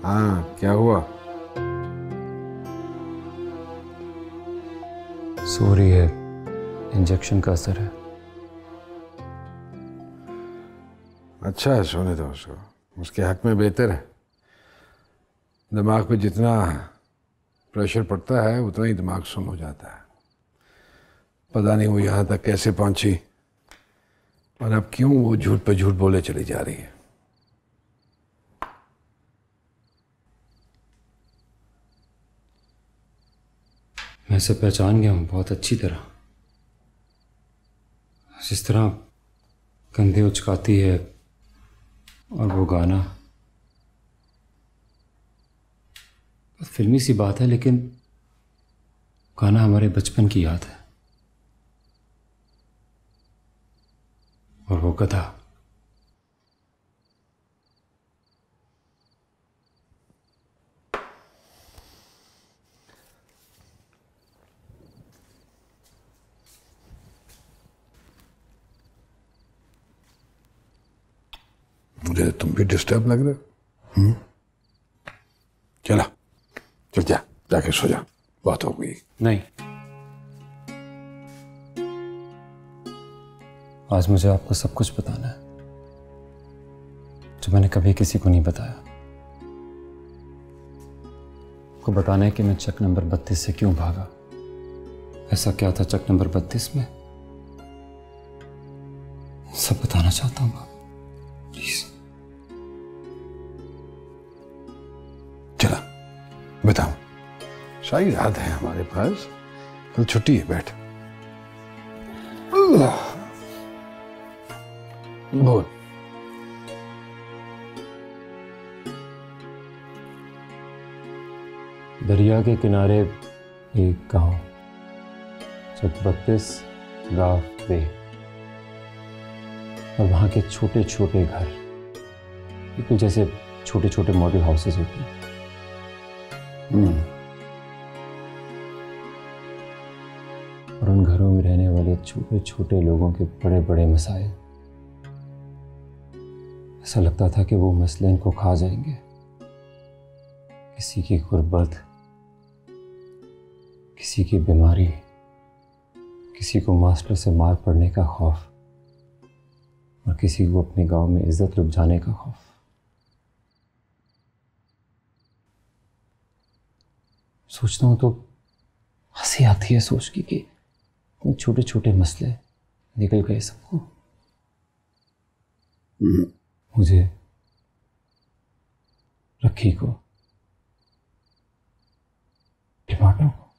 हाँ, क्या हुआ? सो रही है, इंजेक्शन का असर है। अच्छा है, सोने दो उसको। उसके हक में बेहतर है। दिमाग पे जितना प्रेशर पड़ता है उतना ही दिमाग सुन हो जाता है। पता नहीं वो यहाँ तक कैसे पहुंची और अब क्यों वो झूठ पे झूठ बोले चली जा रही है। मैं इसे पहचान गया हूँ बहुत अच्छी तरह। जिस तरह कंधे उचकाती है और वो गाना, बहुत फिल्मी सी बात है लेकिन गाना हमारे बचपन की याद है। और वो गधा, मुझे तुम भी डिस्टर्ब लग रहे हो। चला, चल जा, जाके सो जा, बात हो गई। नहीं, आज मुझे आपको सब कुछ बताना है जो मैंने कभी किसी को नहीं बताया। आपको बताना है कि मैं चक नंबर 32 से क्यों भागा। ऐसा क्या था चक नंबर 32 में, सब बताना चाहता हूँ प्लीज। चला बताओ, सारी रात है हमारे पास, कल छुट्टी है, बैठ बोल। दरिया के किनारे एक गांव, चक 32 गांव वे, और वहां के छोटे छोटे घर, बिल्कुल जैसे छोटे छोटे मॉडल हाउसेस होते हैं। और उन घरों में रहने वाले छोटे छोटे लोगों के बड़े बड़े मसाइल। ऐसा लगता था कि वो मसले इनको खा जाएंगे। किसी की गुर्बत, किसी की बीमारी, किसी को मास्टर से मार पड़ने का खौफ, और किसी को अपने गांव में इज्जत लुट जाने का खौफ। सोचता हूं तो हंसी आती है सोच के कि छोटे छोटे मसले निकल गए सबको। मुझे, रखी को, टमाटो को।